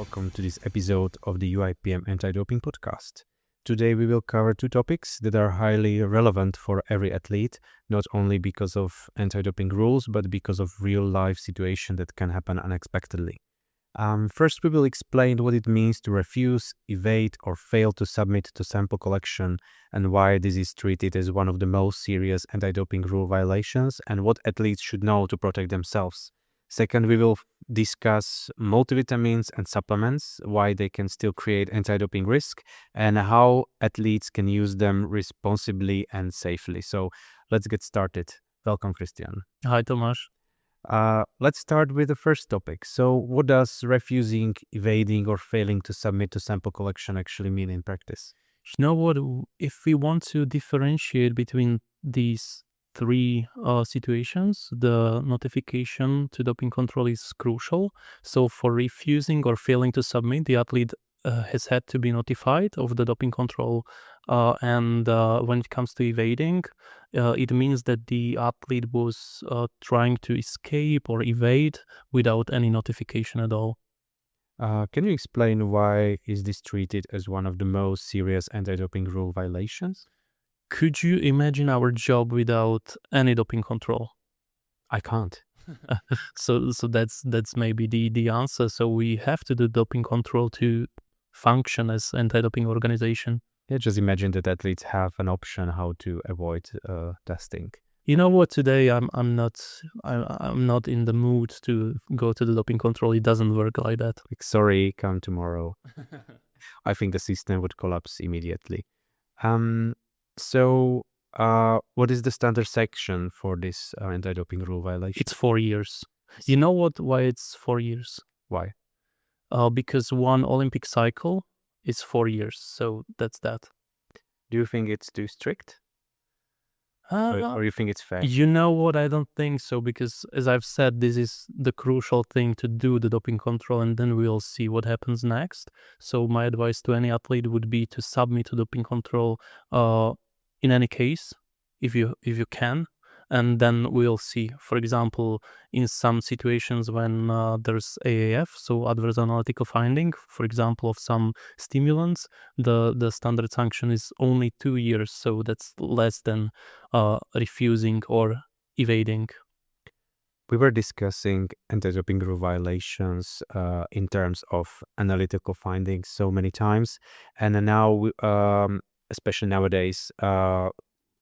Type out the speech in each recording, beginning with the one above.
welcome to this episode of the UIPM Anti-Doping Podcast. Today we will cover two topics that are highly relevant for every athlete, not only because of anti-doping rules, but because of real-life situations that can happen unexpectedly. First, we will explain what it means to refuse, evade, or fail to submit to sample collection and why this is treated as one of the most serious anti-doping rule violations and what athletes should know to protect themselves. Second, we will discuss multivitamins and supplements, why they can still create anti-doping risk, and how athletes can use them responsibly and safely. So let's get started. Welcome, Christian. Hi, Tomasz. Let's start with the first topic. So what does refusing, evading, or failing to submit to sample collection actually mean in practice? You know what? If we want to differentiate between these three situations, the notification to doping control is crucial. So for refusing or failing to submit, the athlete has had to be notified of the doping control. And when it comes to evading, it means that the athlete was trying to escape or evade without any notification at all. Can you explain why is this treated as one of the most serious anti-doping rule violations? Could you imagine our job without any doping control? I can't. So that's maybe the answer. So we have to do doping control to function as anti-doping organization. Yeah, just imagine that athletes have an option how to avoid testing. You know what? Today I'm not in the mood to go to the doping control. It doesn't work like that. Like, sorry, come tomorrow. I think the system would collapse immediately. So what is the standard section for this anti-doping rule violation? It's 4 years. You know what? Why it's 4 years? Why? Because one Olympic cycle is 4 years. So that's that. Do you think it's too strict? Or you think it's fair? You know what? I don't think so, because as I've said, this is the crucial thing to do, the doping control, and then we'll see what happens next. So my advice to any athlete would be to submit to doping control in any case, if you can, and then we'll see. For example, in some situations when there's AAF, so adverse analytical finding, for example, of some stimulants, the standard sanction is only 2 years, so that's less than refusing or evading. We were discussing anti-doping rule violations in terms of analytical findings so many times, and now, especially nowadays,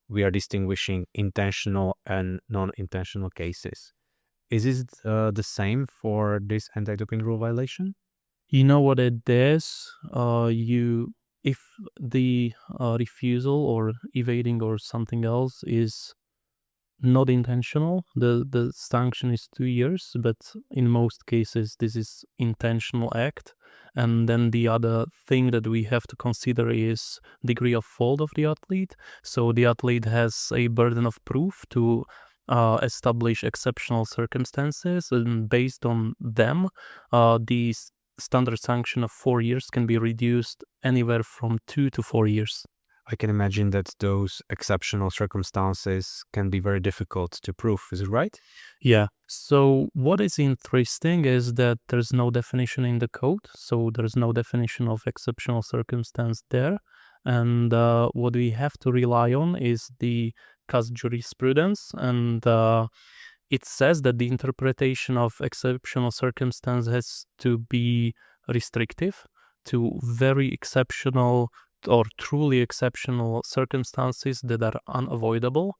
we are distinguishing intentional and non-intentional cases. Is it the same for this anti-doping rule violation? You know what it is? If the refusal or evading or something else is not intentional, the sanction is 2 years, but in most cases this is intentional act. And then the other thing that we have to consider is degree of fault of the athlete. So the athlete has a burden of proof to establish exceptional circumstances, and based on them, the standard sanction of 4 years can be reduced anywhere from 2 to 4 years. I can imagine that those exceptional circumstances can be very difficult to prove. Is it right? Yeah. So what is interesting is that there's no definition in the code. So there's no definition of exceptional circumstance there. And what we have to rely on is the CAS jurisprudence. And it says that the interpretation of exceptional circumstance has to be restrictive to very exceptional or truly exceptional circumstances that are unavoidable.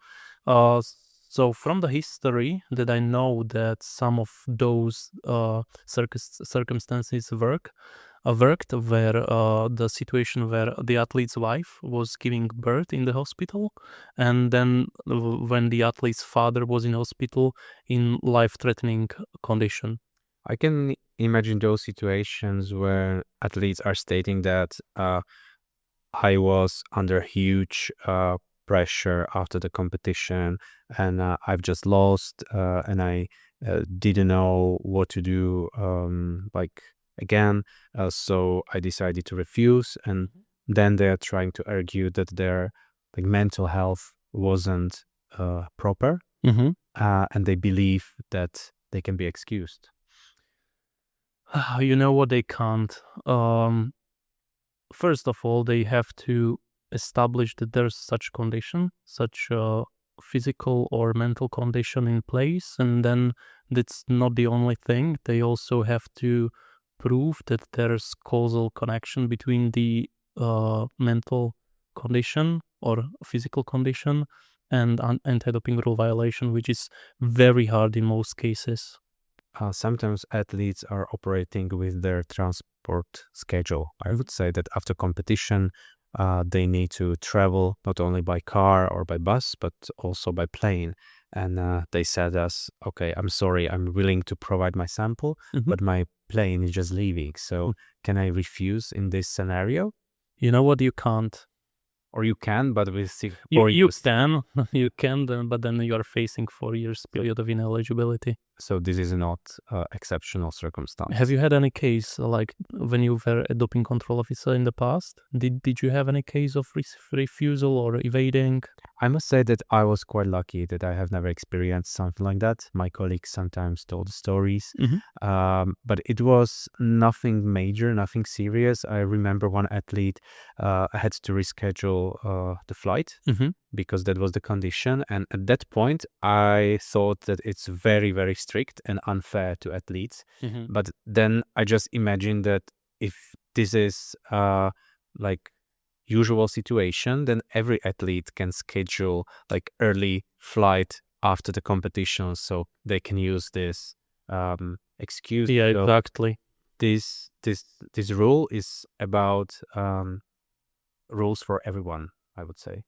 So from the history that I know, that some of those circumstances worked where the situation where the athlete's wife was giving birth in the hospital, and then when the athlete's father was in hospital in life-threatening condition. I can imagine those situations where athletes are stating that I was under huge pressure after the competition, and I've just lost, and I didn't know what to do again, so I decided to refuse, and then they're trying to argue that their mental health wasn't proper, and they believe that they can be excused. You know what, they can't. First of all, they have to establish that there's such condition, such a physical or mental condition in place, and then that's not the only thing. They also have to prove that there's causal connection between the mental condition or physical condition and anti-doping rule violation, which is very hard in most cases. Sometimes athletes are operating with their transport schedule. I would say that after competition, they need to travel not only by car or by bus, but also by plane. And they said us, okay, I'm sorry, I'm willing to provide my sample, but my plane is just leaving. So can I refuse in this scenario? You know what, you can't. Or you can, but with You can, but then you are facing 4 years period of ineligibility. So this is not exceptional circumstance. Have you had any case like when you were a doping control officer in the past? Did you have any case of refusal or evading? I must say that I was quite lucky that I have never experienced something like that. My colleagues sometimes told stories, but it was nothing major, nothing serious. I remember one athlete had to reschedule the flight because that was the condition. And at that point, I thought that it's very, very strict and unfair to athletes. But then I just imagined that if this is like usual situation, then every athlete can schedule like early flight after the competition, so they can use this excuse. Yeah, So exactly. this rule is about rules for everyone, I would say.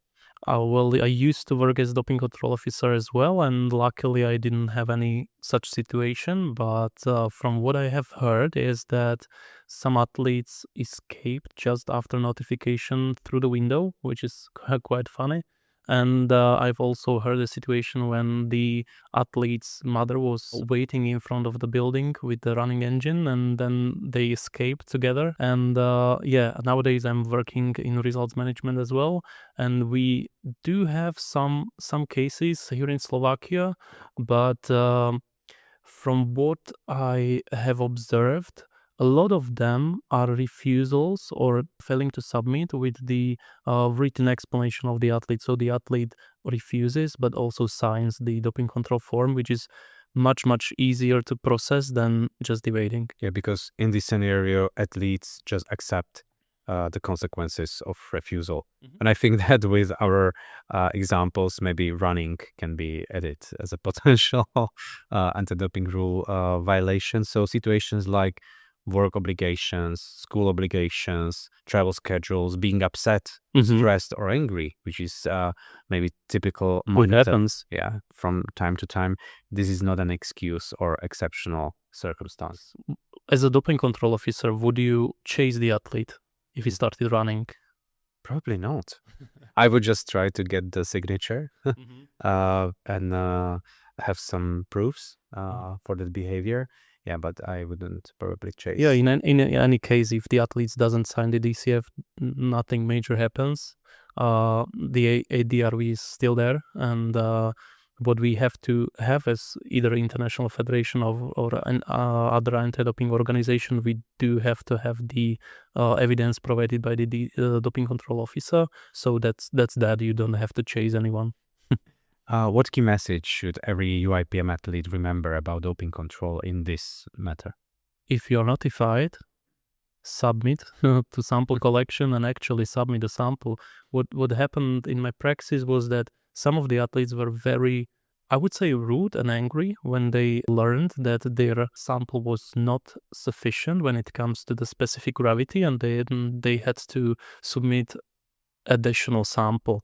Well, I used to work as doping control officer as well, and luckily I didn't have any such situation. But from what I have heard is that some athletes escaped just after notification through the window, which is quite funny. And I've also heard a situation when the athlete's mother was waiting in front of the building with the running engine, and then they escaped together. And yeah, nowadays I'm working in results management as well, and we do have some cases here in Slovakia, but from what I have observed, a lot of them are refusals or failing to submit with the written explanation of the athlete. So the athlete refuses, but also signs the doping control form, which is much easier to process than just evading. Yeah, because in this scenario, athletes just accept the consequences of refusal. And I think that with our examples, maybe running can be added as a potential anti-doping rule violation. So situations like work obligations, school obligations, travel schedules, being upset, stressed, or angry, which is maybe typical. What happens? Yeah, from time to time. This is not an excuse or exceptional circumstance. As a doping control officer, would you chase the athlete if he started running? Probably not. I would just try to get the signature and have some proofs for that behavior. Yeah, but I wouldn't probably chase. Yeah, in any case, if the athlete doesn't sign the DCF, nothing major happens. The ADRV is still there, and what we have to have as either international federation or an other anti-doping organization, we do have to have the evidence provided by the doping control officer. So that's that. You don't have to chase anyone. What key message should every UIPM athlete remember about doping control in this matter? If you're notified, submit to sample collection and actually submit the sample. What happened in my practice was that some of the athletes were very, I would say, rude and angry when they learned that their sample was not sufficient when it comes to the specific gravity, and they had to submit additional sample.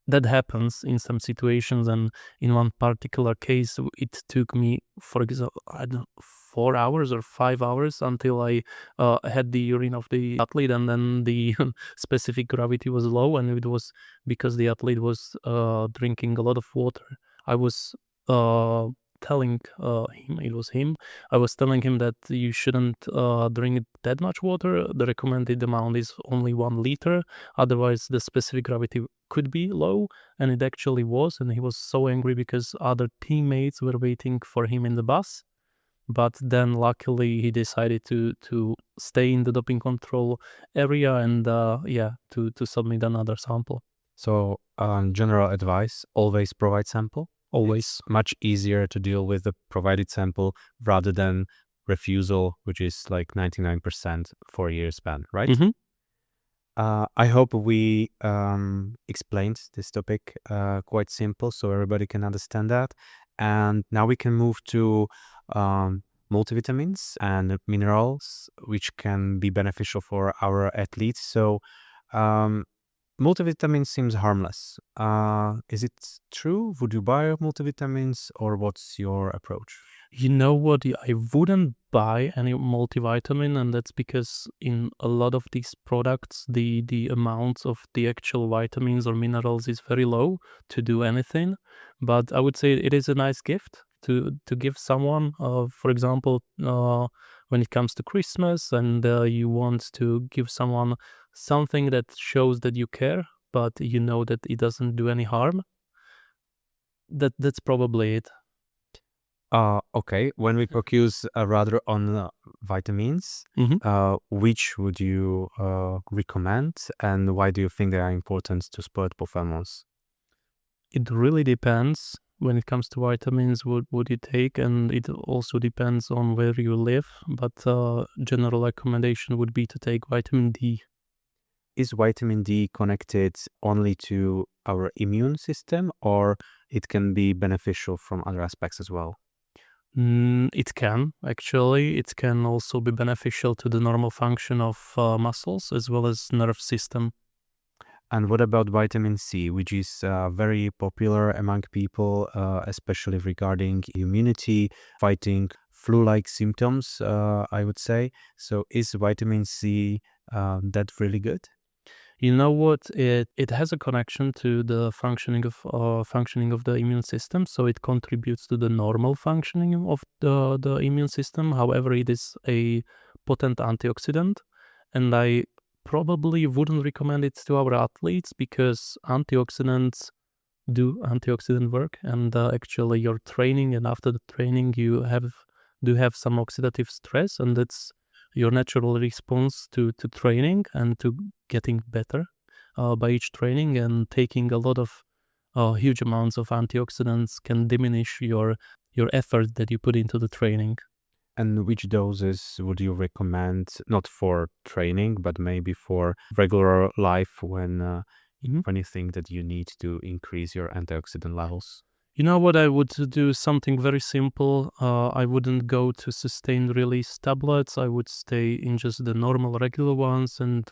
That happens in some situations, and in one particular case, it took me, for example, I don't know, 4 hours or 5 hours until I had the urine of the athlete, and then the specific gravity was low, and it was because the athlete was drinking a lot of water. I was telling him, it was him, I was telling him that you shouldn't drink that much water. The recommended amount is only 1 liter. Otherwise, the specific gravity could be low, and it actually was. And he was so angry because other teammates were waiting for him in the bus. But then luckily he decided to stay in the doping control area and to submit another sample. So, general advice, always provide sample. Always. It's much easier to deal with the provided sample rather than refusal, which is like 99% 4-year span, right? Mhm. I hope we explained this topic quite simple so everybody can understand that. And now we can move to multivitamins and minerals, which can be beneficial for our athletes. So, um, multivitamin seems harmless. Is it true? Would you buy multivitamins, or what's your approach? You know what? I wouldn't buy any multivitamin, and that's because in a lot of these products, the amounts of the actual vitamins or minerals is very low to do anything. But I would say it is a nice gift to give someone. For example, when it comes to Christmas, and you want to give someone something that shows that you care, but you know that it doesn't do any harm. That's probably it. Okay. When we focus rather on vitamins, Mhm. which would you recommend, and why do you think they are important to sport performance? It really depends when it comes to vitamins, what would you take, and it also depends on where you live. But general recommendation would be to take vitamin D. Is vitamin D connected only to our immune system, or it can be beneficial from other aspects as well? It can actually. It can also be beneficial to the normal function of muscles as well as nerve system. And what about vitamin C, which is very popular among people, especially regarding immunity, fighting flu-like symptoms, I would say. So is vitamin C that really good? You know what? It has a connection to the functioning of the immune system, so it contributes to the normal functioning of the immune system. However, it is a potent antioxidant, and I probably wouldn't recommend it to our athletes because antioxidants do antioxidant work, and actually your training and after the training you have some oxidative stress, and that's your natural response to training and to getting better by each training, and taking a lot of huge amounts of antioxidants can diminish your effort that you put into the training. And which doses would you recommend, not for training, but maybe for regular life when you think that you need to increase your antioxidant levels? You know what? I would do something very simple. I wouldn't go to sustained release tablets. I would stay in just the normal, regular ones, and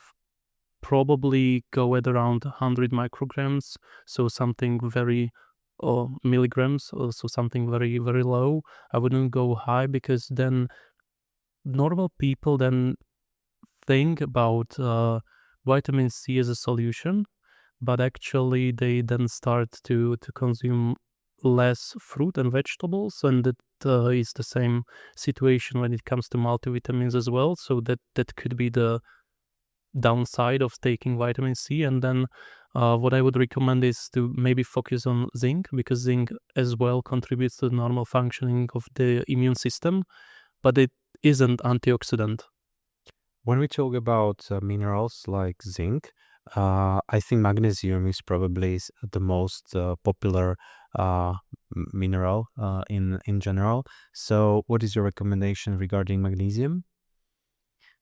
probably go at around 100 micrograms. So something very, or milligrams, so something very, very low. I wouldn't go high because then normal people then think about vitamin C as a solution, but actually they then start to consume less fruit and vegetables, and that is the same situation when it comes to multivitamins as well. So that could be the downside of taking vitamin C. And then what I would recommend is to maybe focus on zinc, because zinc as well contributes to the normal functioning of the immune system, but it isn't antioxidant. When we talk about minerals like zinc, I think magnesium is probably the most popular mineral in general. So, what is your recommendation regarding magnesium?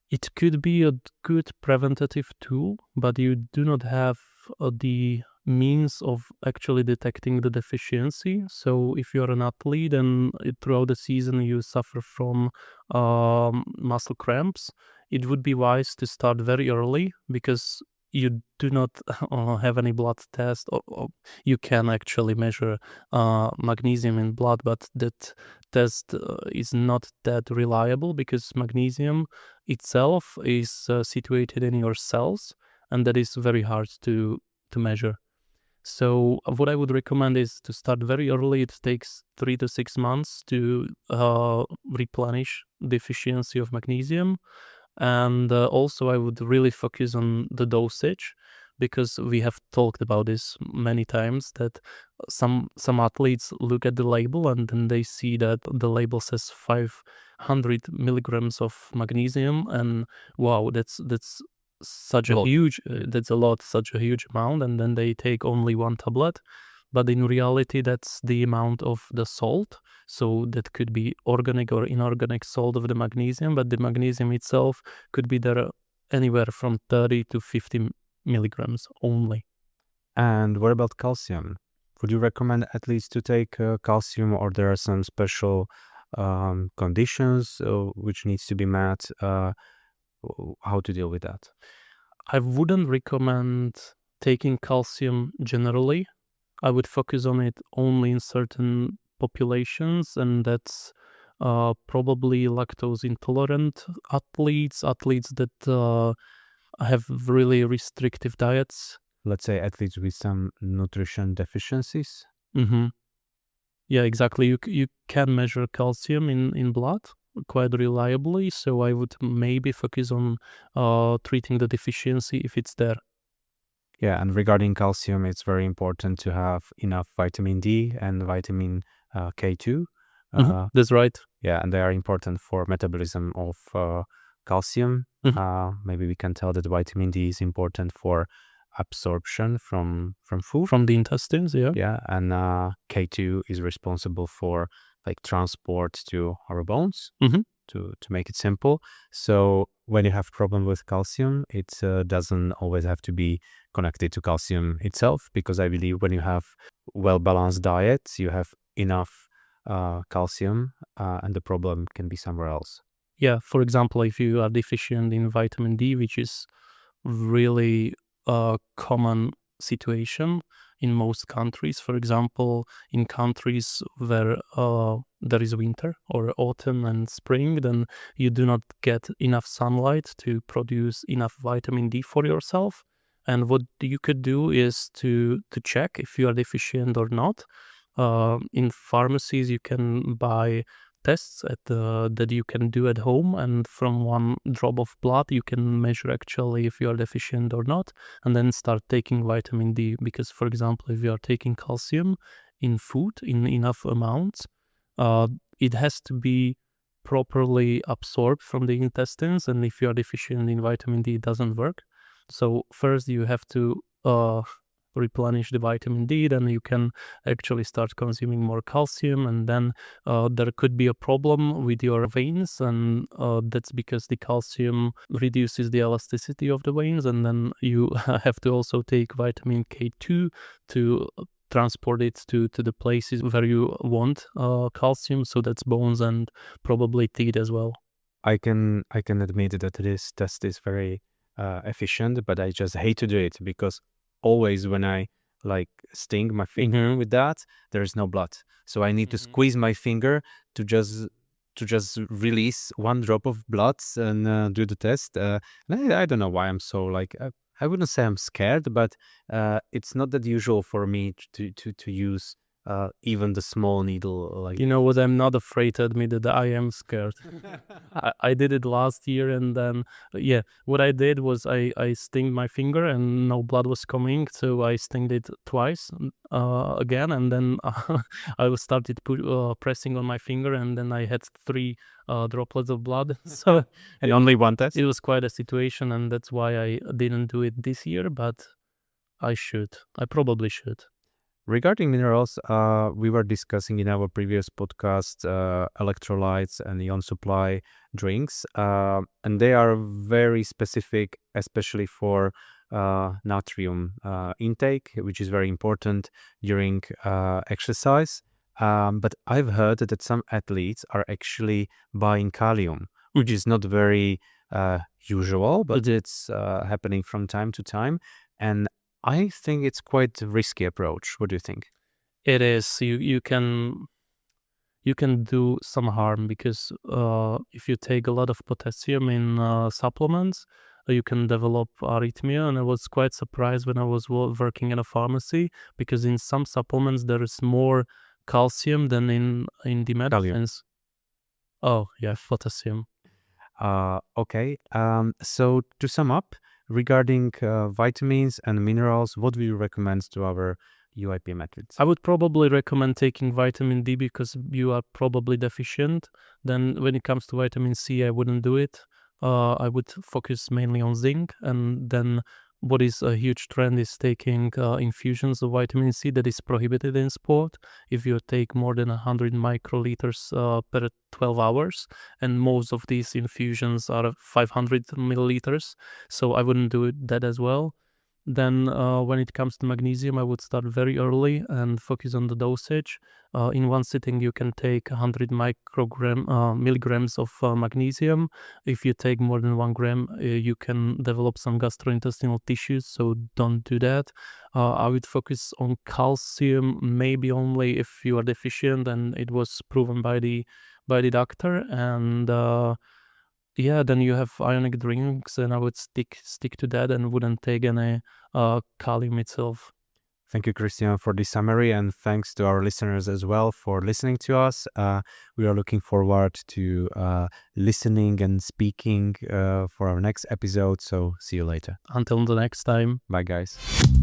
It could be a good preventative tool, but you do not have the means of actually detecting the deficiency. So, if you're an athlete and throughout the season you suffer from muscle cramps, it would be wise to start very early because you do not have any blood test, or you can actually measure magnesium in blood, but that test is not that reliable because magnesium itself is situated in your cells, and that is very hard to measure. So what I would recommend is to start very early. It takes 3 to 6 months to replenish deficiency of magnesium, and also I would really focus on the dosage, because we have talked about this many times, that some athletes look at the label and then they see that the label says 500 milligrams of magnesium, and wow, that's such a Lot. huge, that's a lot, such a huge amount, and then they take only one tablet. But in reality, that's the amount of the salt. So that could be organic or inorganic salt of the magnesium, but the magnesium itself could be there anywhere from 30 to 50 milligrams only. And what about calcium? Would you recommend athletes to take calcium, or there are some special conditions which needs to be met? How to deal with that? I wouldn't recommend taking calcium generally. I would focus on it only in certain populations, and that's probably lactose intolerant athletes that have really restrictive diets. Let's say athletes with some nutrition deficiencies. Mm-hmm. Yeah, exactly. You can measure calcium in blood quite reliably, so I would maybe focus on treating the deficiency if it's there. Yeah, and regarding calcium, it's very important to have enough vitamin D and vitamin K2. That's right. Yeah, and they are important for metabolism of calcium. Maybe we can tell that vitamin D is important for absorption from food. From the intestines, yeah. Yeah, and K2 is responsible for like transport to our bones. To make it simple. So when you have problem with calcium, it doesn't always have to be connected to calcium itself, because I believe when you have well-balanced diet, you have enough calcium, and the problem can be somewhere else. Yeah, for example, if you are deficient in vitamin D, which is really a common situation in most countries. For example, in countries where there is winter or autumn and spring, then you do not get enough sunlight to produce enough vitamin D for yourself. And what you could do is to check if you are deficient or not. In pharmacies, you can buy tests that you can do at home, and from one drop of blood you can measure actually if you are deficient or not, and then start taking vitamin D. Because, for example, if you are taking calcium in food in enough amounts, it has to be properly absorbed from the intestines, and if you are deficient in vitamin D, it doesn't work. So first you have to replenish the vitamin D, then you can actually start consuming more calcium, and then there could be a problem with your veins, and that's because the calcium reduces the elasticity of the veins, and then you have to also take vitamin K2 to transport it to the places where you want calcium, so that's bones and probably teeth as well. I can admit that this test is very efficient, but I just hate to do it, because always when I like sting my finger with that, there is no blood. So I need to squeeze my finger to just release one drop of blood and do the test. And I don't know why I'm so like I wouldn't say I'm scared, but it's not that usual for me to use even the small needle. Like, You know what? I'm not afraid to admit that I am scared. I did it last year, and then yeah, what I did was I stinged my finger and no blood was coming, so I stinged it twice again, and then I started pressing on my finger, and then I had 3 droplets of blood. So and only one test. it was quite a situation, and that's why I didn't do it this year, but I should. I probably should. Regarding minerals, we were discussing in our previous podcast electrolytes and ion supply drinks, and they are very specific, especially for natrium intake, which is very important during exercise. But I've heard that some athletes are actually buying kalium, which is not very usual, but it's happening from time to time. And I think it's quite a risky approach. What do you think? It is. You can do some harm, because if you take a lot of potassium in supplements, you can develop arrhythmia. And I was quite surprised when I was working in a pharmacy, because in some supplements there is more calcium than in the medicines. Oh yeah, potassium. Okay. So to sum up, Regarding vitamins and minerals, what do you recommend to our UIPM athletes? I would probably recommend taking vitamin D because you are probably deficient. Then when it comes to vitamin C, I wouldn't do it. I would focus mainly on zinc. And then what is a huge trend is taking infusions of vitamin C that is prohibited in sport if you take more than 100 microliters per 12 hours. And most of these infusions are 500 milliliters. So I wouldn't do that as well. Then when it comes to magnesium, I would start very early and focus on the dosage. In one sitting, you can take 100 milligrams of magnesium. If you take more than 1 gram, you can develop some gastrointestinal tissues, so don't do that. I would focus on calcium, maybe only if you are deficient, and it was proven by the doctor. And yeah, then you have ionic drinks, and I would stick to that and wouldn't take any kalium itself. Thank you, Christian, for this summary, and thanks to our listeners as well for listening to us. We are looking forward to listening and speaking for our next episode. So see you later. Until the next time. Bye, guys.